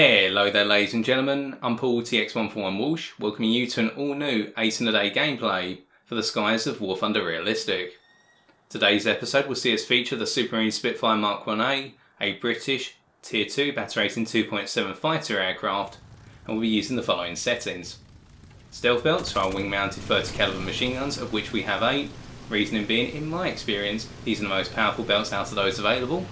Hello there ladies and gentlemen, I'm Paul TX141 Walsh, welcoming you to an all new 8 in a day gameplay for the skies of War Thunder Realistic. Today's episode will see us feature the Supermarine Spitfire Mk.Ia, a British Tier 2 battle rating 2.7 fighter aircraft, and we'll be using the following settings. Stealth belts for our wing mounted 30 caliber machine guns, of which we have 8, reasoning being, in my experience, these are the most powerful belts out of those available.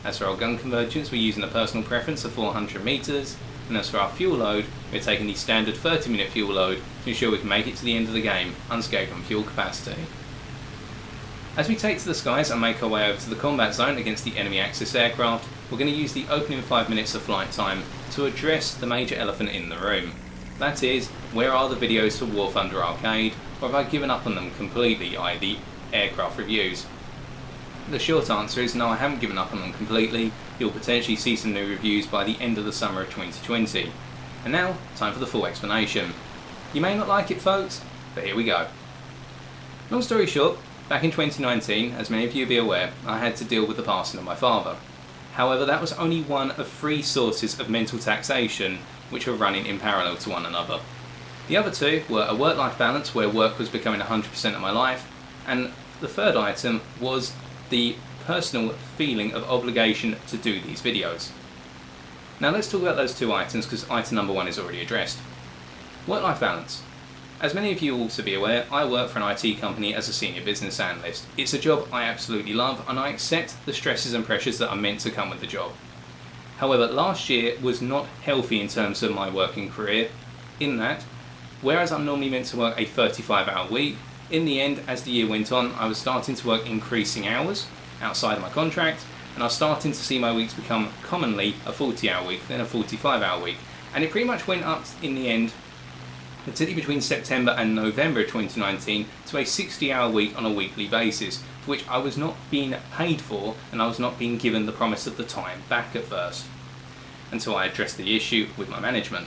As for our gun convergence, we're using a personal preference of 400 meters, and as for our fuel load, we're taking the standard 30-minute fuel load to ensure we can make it to the end of the game unscathed on fuel capacity. As we take to the skies and make our way over to the combat zone against the enemy Axis aircraft, we're going to use the opening 5 minutes of flight time to address the major elephant in the room. That is, where are the videos for War Thunder Arcade, or have I given up on them completely, i.e. the aircraft reviews? The short answer is no, I haven't given up on them completely. You'll potentially see some new reviews by the end of the summer of 2020. And now, time for the full explanation. You may not like it folks, but here we go. Long story short, back in 2019, as many of you will be aware, I had to deal with the passing of my father. However, that was only one of 3 sources of mental taxation which were running in parallel to one another. The other 2 were a work-life balance where work was becoming 100% of my life, and the third item was the personal feeling of obligation to do these videos. Now let's talk about those 2 items because item number 1 is already addressed. Work-life balance. As many of you will also be aware, I work for an IT company as a senior business analyst. It's a job I absolutely love and I accept the stresses and pressures that are meant to come with the job. However, last year was not healthy in terms of my working career, in that, whereas I'm normally meant to work a 35-hour week, in the end, as the year went on, I was starting to work increasing hours outside of my contract, and I was starting to see my weeks become commonly a 40-hour week, then a 45-hour week. And it pretty much went up in the end, particularly between September and November of 2019, to a 60-hour week on a weekly basis, for which I was not being paid for, and I was not being given the promise of the time back at first, until I addressed the issue with my management.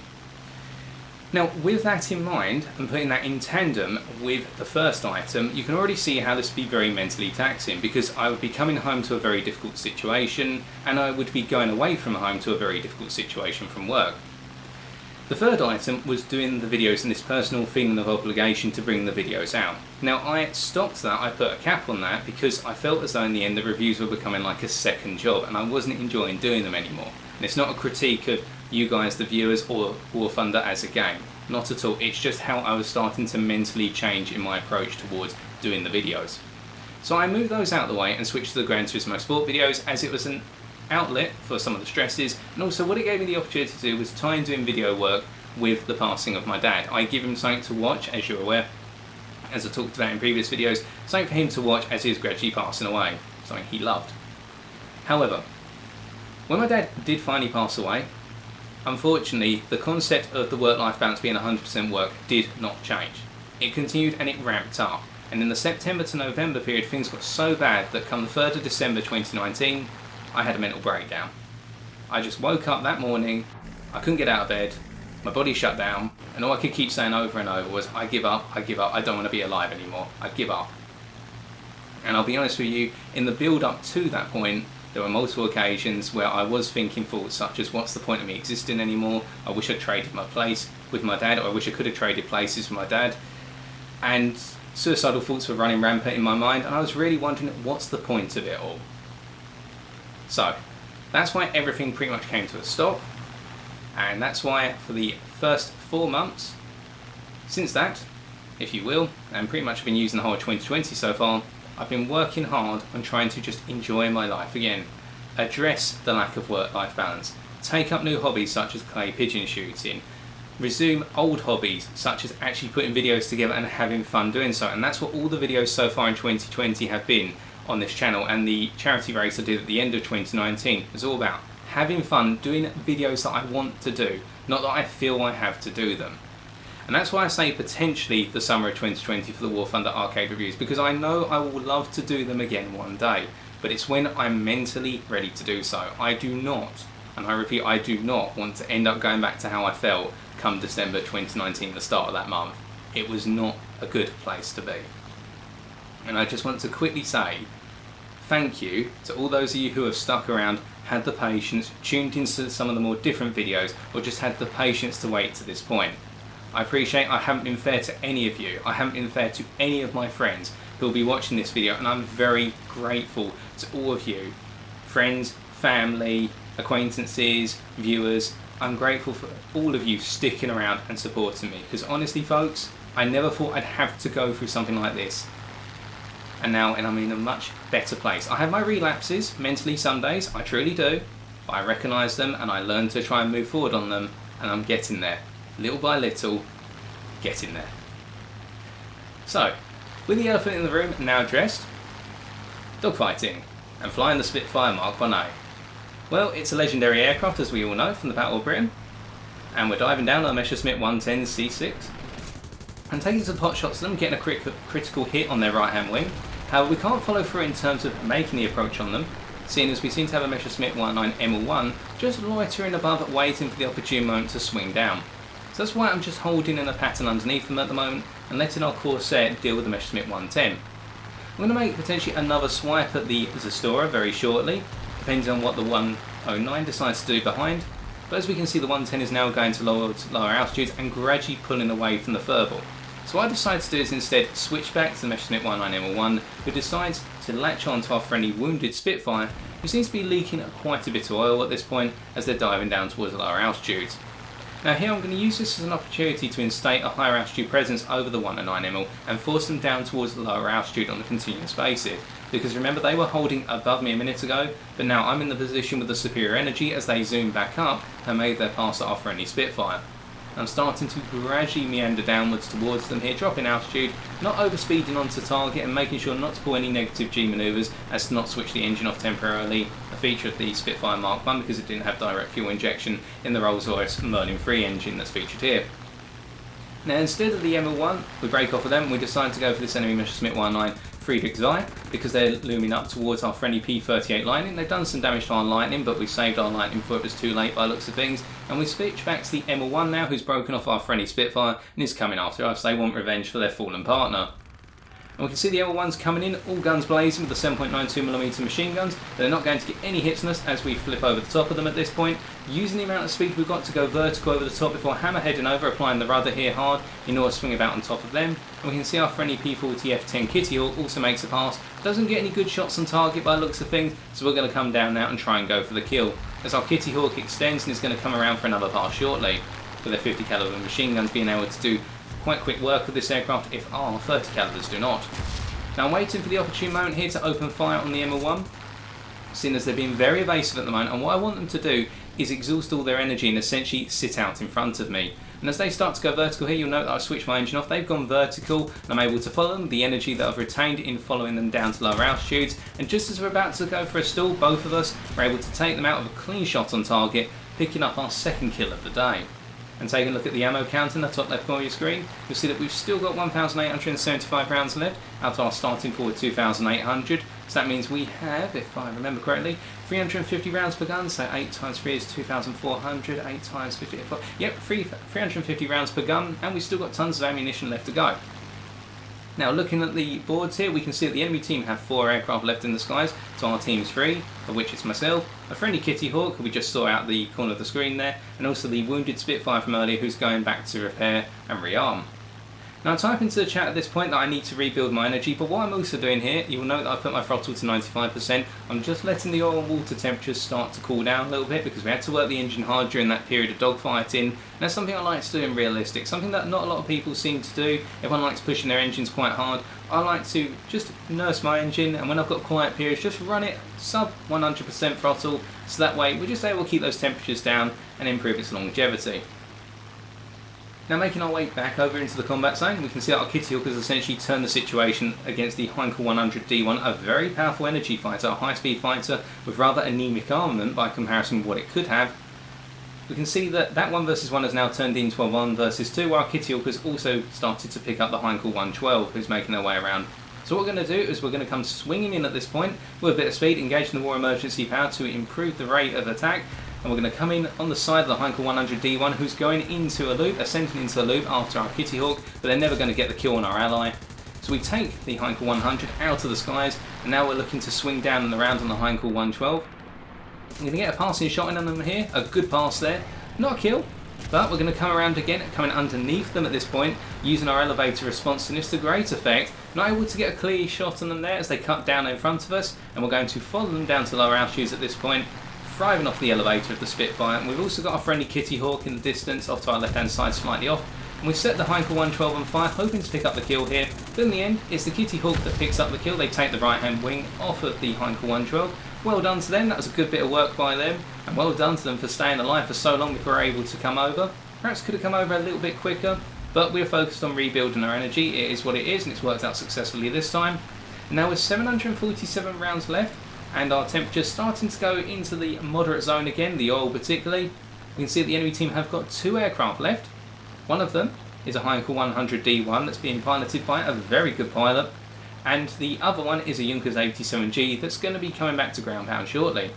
Now, with that in mind, and putting that in tandem with the first item, you can already see how this would be very mentally taxing, because I would be coming home to a very difficult situation, and I would be going away from home to a very difficult situation from work. The third item was doing the videos and this personal feeling of obligation to bring the videos out. Now, I stopped that, I put a cap on that, because I felt as though in the end the reviews were becoming like a second job, and I wasn't enjoying doing them anymore. And it's not a critique of you guys, the viewers, or War Thunder as a game. Not at all, it's just how I was starting to mentally change in my approach towards doing the videos. So I moved those out of the way and switched to the Gran Turismo Sport videos, as it was an outlet for some of the stresses, and also what it gave me the opportunity to do was tie in doing video work with the passing of my dad. I give him something to watch, as you're aware, as I talked about in previous videos, something for him to watch as he is gradually passing away, something he loved. However, when my dad did finally pass away, unfortunately, the concept of the work-life balance being 100% work did not change. It continued and it ramped up. And in the September to November period, things got so bad that come the 3rd of December 2019, I had a mental breakdown. I just woke up that morning, I couldn't get out of bed, my body shut down, and all I could keep saying over and over was, I give up, I don't want to be alive anymore, I give up. And I'll be honest with you, in the build up to that point, there were multiple occasions where I was thinking thoughts such as, what's the point of me existing anymore? I wish I'd traded my place with my dad, or I wish I could have traded places with my dad. And suicidal thoughts were running rampant in my mind, and I was really wondering, what's the point of it all? So, that's why everything pretty much came to a stop, and that's why for the first 4 months, since that, if you will, and pretty much I've been using the whole of 2020 so far, I've been working hard on trying to just enjoy my life again, address the lack of work-life balance, take up new hobbies such as clay pigeon shooting, resume old hobbies such as actually putting videos together and having fun doing so, and that's what all the videos so far in 2020 have been on this channel. And the charity race I did at the end of 2019 was all about having fun doing videos that I want to do, not that I feel I have to do them. And that's why I say potentially the summer of 2020 for the War Thunder arcade reviews, because I know I will love to do them again one day, but it's when I'm mentally ready to do so. I do not, and I repeat, I do not want to end up going back to how I felt come December 2019, the start of that month. It was not a good place to be. And I just want to quickly say thank you to all those of you who have stuck around had the patience, tuned into some of the more different videos, or just had the patience to wait to this point. I appreciate I haven't been fair to any of you. I haven't been fair to any of my friends who will be watching this video, and I'm very grateful to all of you. Friends, family, acquaintances, viewers, I'm grateful for all of you sticking around and supporting me, because honestly folks, I never thought I'd have to go through something like this. And now I'm in a much better place. I have my relapses mentally some days, I truly do, but I recognise them and I learn to try and move forward on them, and I'm getting there. Little by little, getting there. So, with the elephant in the room now addressed, dogfighting and flying the Spitfire Mk.Ia. Well, it's a legendary aircraft, as we all know, from the Battle of Britain, and we're diving down on the Messerschmitt 110 C6 and taking some pot shots at them, getting a critical hit on their right hand wing. However, we can't follow through in terms of making the approach on them, seeing as we seem to have a Messerschmitt 109 Mk.1 just loitering above, waiting for the opportune moment to swing down. So that's why I'm just holding in a pattern underneath them at the moment and letting our Corsair deal with the Messerschmitt 110. I'm going to make potentially another swipe at the Zastora very shortly, depending on what the 109 decides to do behind. But as we can see, the 110 is now going to lower altitudes and gradually pulling away from the furball. So what I decided to do is instead switch back to the Messerschmitt 109 Mk.1, who decides to latch on to our friendly wounded Spitfire, who seems to be leaking quite a bit of oil at this point as they're diving down towards the lower altitudes. Now here I'm going to use this as an opportunity to instate a higher altitude presence over the 109 ml and force them down towards the lower altitude on a continuous basis. Because remember, they were holding above me a minute ago, but now I'm in the position with the superior energy as they zoom back up and made their pass at our friendly Spitfire. I'm starting to gradually meander downwards towards them here, dropping altitude, not overspeeding onto target and making sure not to pull any negative G manoeuvres as to not switch the engine off temporarily, a feature of the Spitfire Mk.1 because it didn't have direct fuel injection in the Rolls-Royce Merlin 3 engine that's featured here. Now instead of the Mk.1, we break off of them and we decide to go for this enemy Messerschmitt 109 Friedrich's Eye because they're looming up towards our friendly P-38 Lightning. They've done some damage to our Lightning, but we saved our Lightning before it was too late by the looks of things, and we switch back to the Mk.1 now, who's broken off our friendly Spitfire and is coming after us. They want revenge for their fallen partner. And we can see the Mk.1's coming in, all guns blazing with the 7.92mm machine guns. They're not going to get any hits on us as we flip over the top of them at this point, using the amount of speed we've got to go vertical over the top before hammerheading over, applying the rudder here hard in order to swing about on top of them. And we can see our friendly P40 F10 Kitty Hawk also makes a pass, doesn't get any good shots on target by the looks of things, so we're going to come down now and try and go for the kill. As our Kitty Hawk extends and is going to come around for another pass shortly, with their 50 caliber machine guns being able to do quite quick work with this aircraft if our 30 calibers do not. Now I'm waiting for the opportune moment here to open fire on the Mk.1, seeing as they're being very evasive at the moment, and what I want them to do is exhaust all their energy and essentially sit out in front of me. And as they start to go vertical here, you'll note that I've switched my engine off. They've gone vertical and I'm able to follow them, the energy that I've retained in following them down to lower altitudes, and just as we're about to go for a stall, both of us are able to take them out of a clean shot on target, picking up our second kill of the day. And taking a look at the ammo count in the top left corner of your screen, you'll see that we've still got 1,875 rounds left out of our starting pool of 2,800. So that means we have, if I remember correctly, 350 rounds per gun, so 8 times 3 is 2,400, 8 times 50, yep, 350 rounds per gun, and we've still got tons of ammunition left to go. Now looking at the boards here, we can see that the enemy team have 4 aircraft left in the skies, so our team's 3, of which it's myself, a friendly Kitty Hawk, who we just saw out the corner of the screen there, and also the wounded Spitfire from earlier, who's going back to repair and rearm. Now I type into the chat at this point that I need to rebuild my energy, but what I'm also doing here, you'll note that I've put my throttle to 95%. I'm just letting the oil and water temperatures start to cool down a little bit because we had to work the engine hard during that period of dogfighting. And that's something I like to do in realistic, something that not a lot of people seem to do. Everyone likes pushing their engines quite hard. I like to just nurse my engine, and when I've got quiet periods, just run it sub 100% throttle, so that way we're just able to keep those temperatures down and improve its longevity. Now making our way back over into the combat zone, we can see that our Kitty Hawk has essentially turned the situation against the Heinkel 100D1, a very powerful energy fighter, a high-speed fighter with rather anemic armament by comparison with what it could have. We can see that that 1 versus 1 has now turned into a 1 versus 2, where our Kitty Hawk has also started to pick up the Heinkel 112, who's making their way around. So what we're going to do is we're going to come swinging in at this point with a bit of speed, engaging the war emergency power to improve the rate of attack. And we're going to come in on the side of the Heinkel 100D1, who's going into a loop, ascending into a loop after our Kitty Hawk, but they're never going to get the kill on our ally. So we take the Heinkel 100 out of the skies, and now we're looking to swing down and around on the Heinkel 112. I'm going to get a passing shot in on them here, a good pass there, not a kill, but we're going to come around again, coming underneath them at this point, using our elevator responsiveness to great effect, not able to get a clear shot on them there as they cut down in front of us, and we're going to follow them down to lower altitudes at this point, thriving off the elevator of the Spitfire, and we've also got our friendly Kitty Hawk in the distance, off to our left hand side slightly off, and we've set the Heinkel 112 on fire, hoping to pick up the kill here, but in the end it's the Kitty Hawk that picks up the kill. They take the right hand wing off of the Heinkel 112. Well done to them, that was a good bit of work by them, and well done to them for staying alive for so long before able to come over. Perhaps could have come over a little bit quicker, but we're focused on rebuilding our energy. It is what it is, and it's worked out successfully this time. Now with 747 rounds left, and our temperature's starting to go into the moderate zone again, the oil particularly, we can see that the enemy team have got 2 aircraft left. One of them is a Heinkel 100D1 that's being piloted by a very good pilot, and the other one is a Junkers 87G that's going to be coming back to ground pound shortly.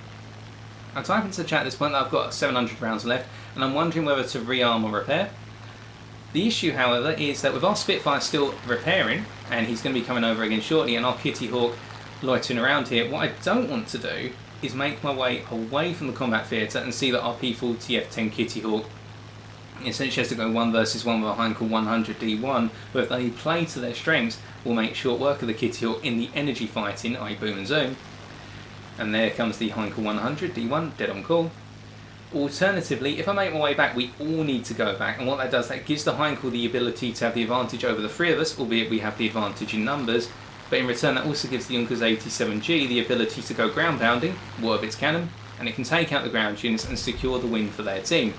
I'll type into the chat at this point that I've got 700 rounds left, and I'm wondering whether to rearm or repair. The issue, however, is that with our Spitfire still repairing, and he's going to be coming over again shortly, and our Kitty Hawk loitering around here, what I don't want to do is make my way away from the combat theatre and see that our P40 F10 Kitty Hawk essentially has to go 1 versus 1 with a Heinkel 100D1, where if they play to their strengths, will make short work of the Kitty Hawk in the energy fighting, i.e. boom and zoom. And there comes the Heinkel 100D1, dead on call. Alternatively, if I make my way back, we all need to go back, and what that does, that gives the Heinkel the ability to have the advantage over the 3 of us, albeit we have the advantage in numbers, but in return that also gives the Junkers 87G the ability to go ground pounding, ward of its cannon, and it can take out the ground units and secure the win for their team.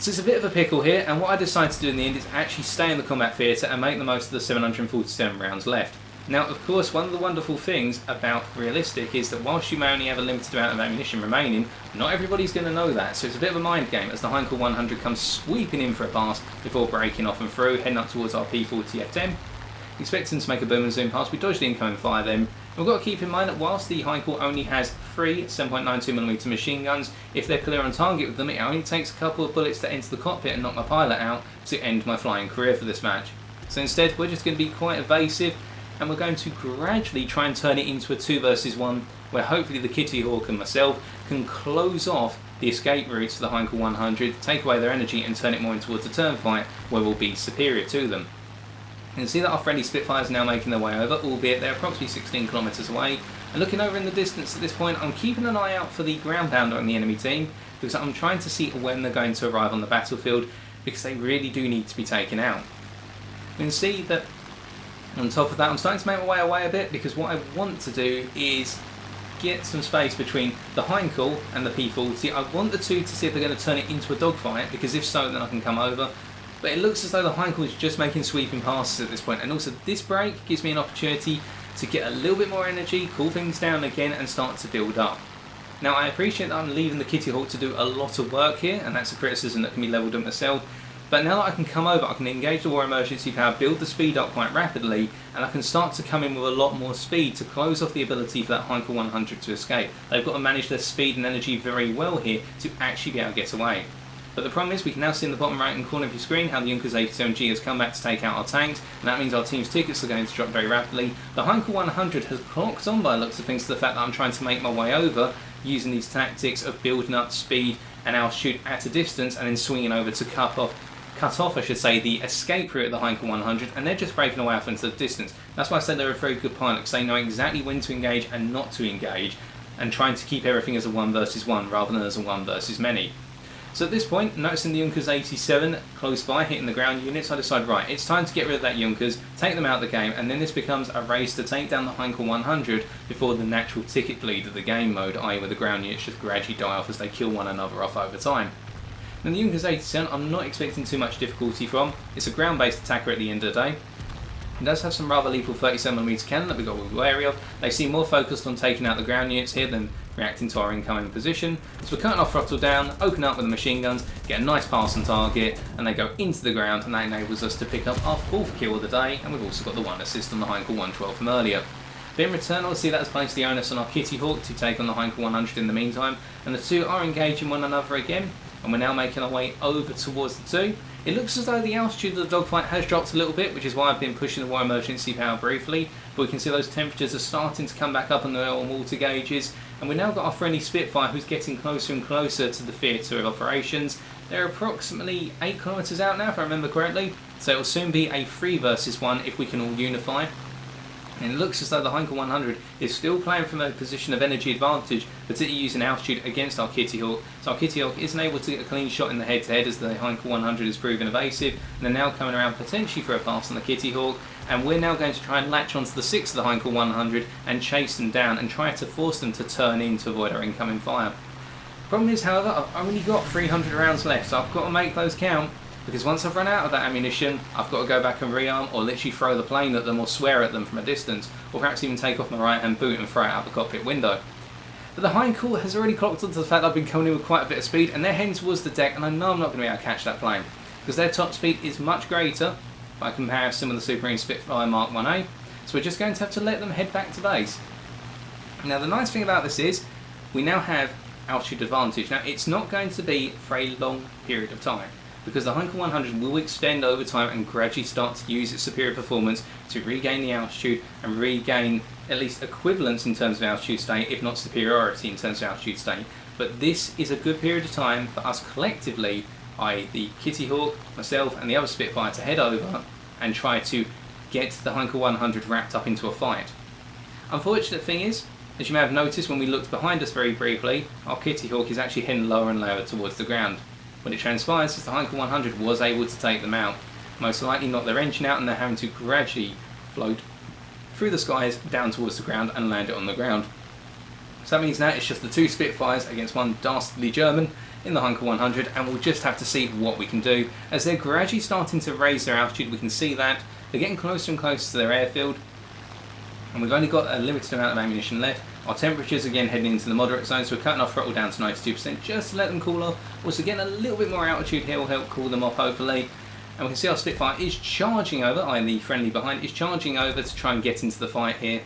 So it's a bit of a pickle here, and what I decided to do in the end is actually stay in the combat theatre and make the most of the 747 rounds left. Now, of course, one of the wonderful things about Realistic is that whilst you may only have a limited amount of ammunition remaining, not everybody's going to know that, so it's a bit of a mind game as the Heinkel 100 comes sweeping in for a pass before breaking off and through, heading up towards our P40 F10. Expecting to make a boom and zoom pass, we dodged the incoming fire then. We've got to keep in mind that whilst the Heinkel only has 3 7.92mm machine guns, if they're clear on target with them, it only takes a couple of bullets to enter the cockpit and knock my pilot out to end my flying career for this match. So instead, we're just going to be quite evasive, and we're going to gradually try and turn it into a 2 versus 1, where hopefully the Kitty Hawk and myself can close off the escape routes for the Heinkel 100, take away their energy and turn it more towards a turn fight where we'll be superior to them. You can see that our friendly Spitfires are now making their way over, albeit they're approximately 16 kilometres away. And looking over in the distance at this point, I'm keeping an eye out for the ground pounder on the enemy team, because I'm trying to see when they're going to arrive on the battlefield, because they really do need to be taken out. You can see that on top of that, I'm starting to make my way away a bit, because what I want to do is get some space between the Heinkel and the P40. I want the 2 to see if they're going to turn it into a dogfight, because if so, then I can come over. But it looks as though the Heinkel is just making sweeping passes at this point, and also this break gives me an opportunity to get a little bit more energy, cool things down again, and start to build up. Now, I appreciate that I'm leaving the Kitty Hawk to do a lot of work here, and that's a criticism that can be levelled at myself, but now that I can come over, I can engage the War Emergency Power, build the speed up quite rapidly, and I can start to come in with a lot more speed to close off the ability for that Heinkel 100 to escape. They've got to manage their speed and energy very well here to actually be able to get away. But the problem is we can now see in the bottom right hand corner of your screen how the Junkers 87G has come back to take out our tanks, and that means our team's tickets are going to drop very rapidly. The Heinkel 100 has clocked on by the looks of things to the fact that I'm trying to make my way over using these tactics of building up speed and altitude at a distance and then swinging over to cut off the escape route of the Heinkel 100, and they're just breaking away off into the distance. That's why I said they're a very good pilot, because they know exactly when to engage and not to engage, and trying to keep everything as a 1 versus 1 rather than as a 1 versus many. So at this point, noticing the Junkers 87 close by hitting the ground units, I decide, right, it's time to get rid of that Junkers, take them out of the game, and then this becomes a race to take down the Heinkel 100 before the natural ticket bleed of the game mode, i.e. where the ground units just gradually die off as they kill one another off over time. Now the Junkers 87 I'm not expecting too much difficulty from. It's a ground-based attacker at the end of the day. It does have some rather lethal 37mm cannon that we've got to be wary of. They seem more focused on taking out the ground units here than reacting to our incoming position. So we're cutting our throttle down, open up with the machine guns, get a nice pass on target, and they go into the ground, and that enables us to pick up our 4th kill of the day, and we've also got the 1 assist on the Heinkel 112 from earlier. But in return, obviously that has placed the onus on our Kitty Hawk to take on the Heinkel 100 in the meantime, and the 2 are engaging one another again, and we're now making our way over towards the 2. It looks as though the altitude of the dogfight has dropped a little bit, which is why I've been pushing the War Emergency Power briefly, but we can see those temperatures are starting to come back up on the oil and water gauges, And we've now got our friendly Spitfire who's getting closer and closer to the theatre of operations. They're approximately 8 kilometres out now if I remember correctly, so it will soon be a 3 versus 1 if we can all unify. And it looks as though the Heinkel 100 is still playing from a position of energy advantage, particularly using altitude against our Kitty Hawk. So our Kitty Hawk isn't able to get a clean shot in the head-to-head as the Heinkel 100 is proven evasive, and they're now coming around potentially for a pass on the Kitty Hawk. And we're now going to try and latch onto the 6 of the Heinkel 100 and chase them down and try to force them to turn in to avoid our incoming fire. Problem is, however, I've only got 300 rounds left, so I've got to make those count. Because once I've run out of that ammunition, I've got to go back and rearm or literally throw the plane at them or swear at them from a distance, or perhaps even take off my right hand boot and throw it out the cockpit window. But the Heinkel has already clocked onto the fact that I've been coming in with quite a bit of speed, and they're heading towards the deck, and I know I'm not going to be able to catch that plane because their top speed is much greater by comparison with the Supermarine Spitfire Mk.Ia, so we're just going to have to let them head back to base. Now the nice thing about this is we now have altitude advantage. Now it's not going to be for a long period of time, because the Heinkel 100 will extend over time and gradually start to use its superior performance to regain the altitude and regain at least equivalence in terms of altitude state, if not superiority in terms of altitude state. But this is a good period of time for us collectively, i.e. the Kitty Hawk, myself and the other Spitfire, to head over and try to get the Heinkel 100 wrapped up into a fight. Unfortunate thing is, as you may have noticed when we looked behind us very briefly, our Kitty Hawk is actually heading lower and lower towards the ground. What it transpires is the Heinkel 100 was able to take them out, most likely knock their engine out, and they're having to gradually float through the skies down towards the ground and land it on the ground. So that means now it's just the 2 Spitfires against one dastardly German in the Heinkel 100, and we'll just have to see what we can do. As they're gradually starting to raise their altitude, we can see that they're getting closer and closer to their airfield, and we've only got a limited amount of ammunition left. Our temperature's again heading into the moderate zone, so we're cutting our throttle down to 92% just to let them cool off. Also getting a little bit more altitude here will help cool them off hopefully. And we can see our Spitfire is charging over, i.e. the friendly behind, is charging over to try and get into the fight here.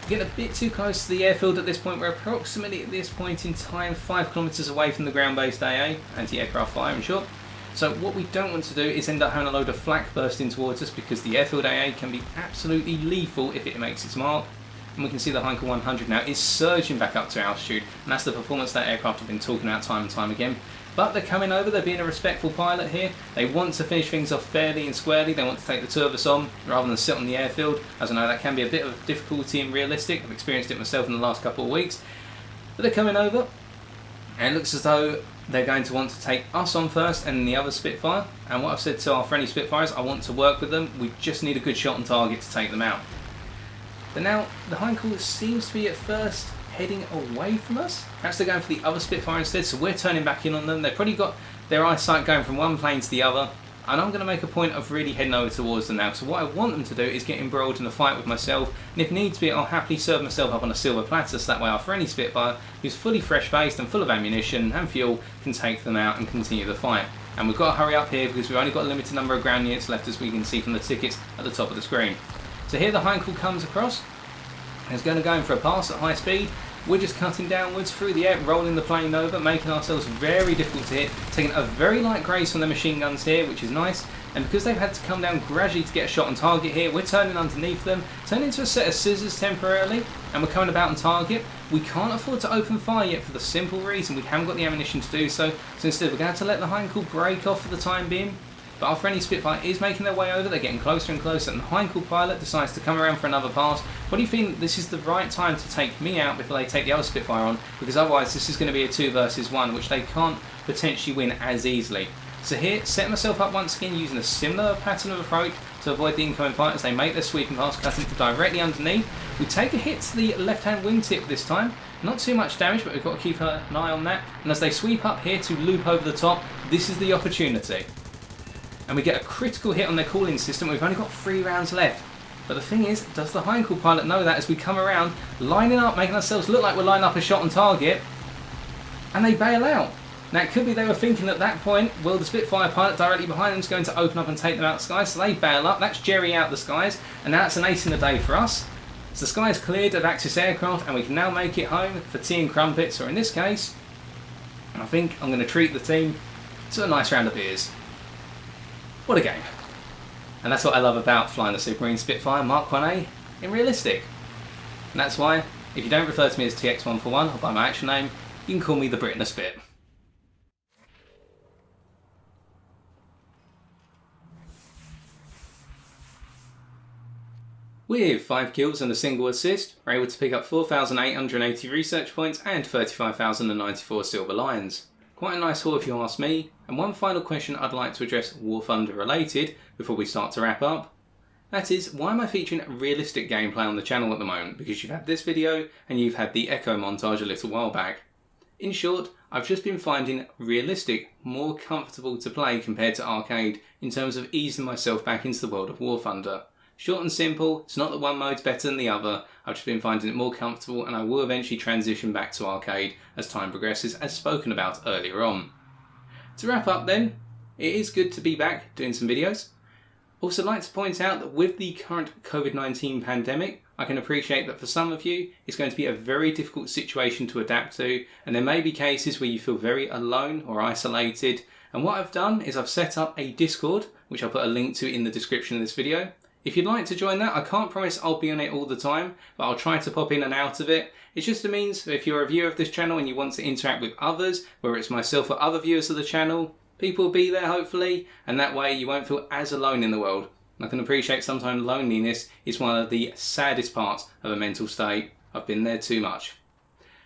We're getting a bit too close to the airfield at this point. We're approximately at this point in time 5 kilometres away from the ground-based AA, anti-aircraft fire in short. So what we don't want to do is end up having a load of flak bursting towards us, because the airfield AA can be absolutely lethal if it makes its mark. And we can see the Heinkel 100 now is surging back up to altitude, and that's the performance that aircraft have been talking about time and time again. But they're coming over, they're being a respectful pilot here. They want to finish things off fairly and squarely. They want to take the 2 of us on rather than sit on the airfield. As I know, that can be a bit of difficulty and realistic. I've experienced it myself in the last couple of weeks. But they're coming over, and it looks as though they're going to want to take us on first and the other Spitfire. And what I've said to our friendly Spitfires, I want to work with them. We just need a good shot on target to take them out. But now the Heinkel seems to be at first heading away from us. Perhaps they're going for the other Spitfire instead, so we're turning back in on them. They've probably got their eyesight going from one plane to the other, and I'm going to make a point of really heading over towards them now. So what I want them to do is get embroiled in a fight with myself, and if needs be, I'll happily serve myself up on a silver platter, so that way our friendly Spitfire, who's fully fresh-faced and full of ammunition and fuel, can take them out and continue the fight. And we've got to hurry up here because we've only got a limited number of ground units left, as we can see from the tickets at the top of the screen. So here the Heinkel comes across. It's going to go in for a pass at high speed. We're just cutting downwards through the air, rolling the plane over, making ourselves very difficult to hit, taking a very light grace on the machine guns here, which is nice. And because they've had to come down gradually to get a shot on target here, we're turning underneath them, turning into a set of scissors temporarily, and we're coming about on target. We can't afford to open fire yet for the simple reason we haven't got the ammunition to do so. So instead we're going to have to let the Heinkel break off for the time being. But our friendly Spitfire is making their way over, they're getting closer and closer, and the Heinkel pilot decides to come around for another pass. What do you think? This is the right time to take me out before they take the other Spitfire on, because otherwise this is going to be a 2 versus 1, which they can't potentially win as easily. So here, set myself up once again using a similar pattern of approach to avoid the incoming fight as they make their sweeping pass, cutting directly underneath. We take a hit to the left-hand wingtip this time. Not too much damage, but we've got to keep an eye on that. And as they sweep up here to loop over the top, this is the opportunity. And we get a critical hit on their cooling system. We've only got 3 rounds left. But the thing is, does the Heinkel pilot know that as we come around, lining up, making ourselves look like we're lining up a shot on target, and they bail out? Now it could be they were thinking at that point, well, the Spitfire pilot directly behind them is going to open up and take them out of the skies, so they bail up. That's Jerry out the skies, and now it's an ace in the day for us. So the sky is cleared of Axis aircraft, and we can now make it home for tea and crumpets, or in this case, I think I'm going to treat the team to a nice round of beers. What a game. And that's what I love about flying the Supermarine Spitfire Mk.Ia in realistic. And that's why If you don't refer to me as TX141 or by my actual name, you can call me the Brit and the Spit. With 5 kills and a single assist, we're able to pick up 4,880 research points and 35,094 silver lions. Quite a nice haul if you ask me, and one final question I'd like to address War Thunder related before we start to wrap up. That is, why am I featuring realistic gameplay on the channel at the moment? Because you've had this video and you've had the Echo montage a little while back. In short, I've just been finding realistic more comfortable to play compared to arcade in terms of easing myself back into the world of War Thunder. Short and simple, it's not that one mode's better than the other, I've just been finding it more comfortable and I will eventually transition back to arcade as time progresses, as spoken about earlier on. To wrap up then, it is good to be back doing some videos. Also like to point out that with the current COVID-19 pandemic, I can appreciate that for some of you it's going to be a very difficult situation to adapt to, and there may be cases where you feel very alone or isolated, and what I've done is I've set up a Discord, which I'll put a link to in the description of this video. If you'd like to join that, I can't promise I'll be on it all the time, but I'll try to pop in and out of it. It's just a means that if you're a viewer of this channel and you want to interact with others, whether it's myself or other viewers of the channel, people will be there hopefully, and that way you won't feel as alone in the world. I can appreciate sometimes loneliness is one of the saddest parts of a mental state. I've been there too much.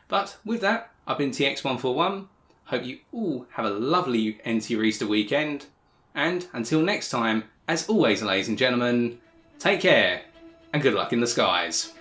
But with that, I've been TX141. Hope you all have a lovely end to your Easter weekend. And until next time, as always ladies and gentlemen, take care and good luck in the skies.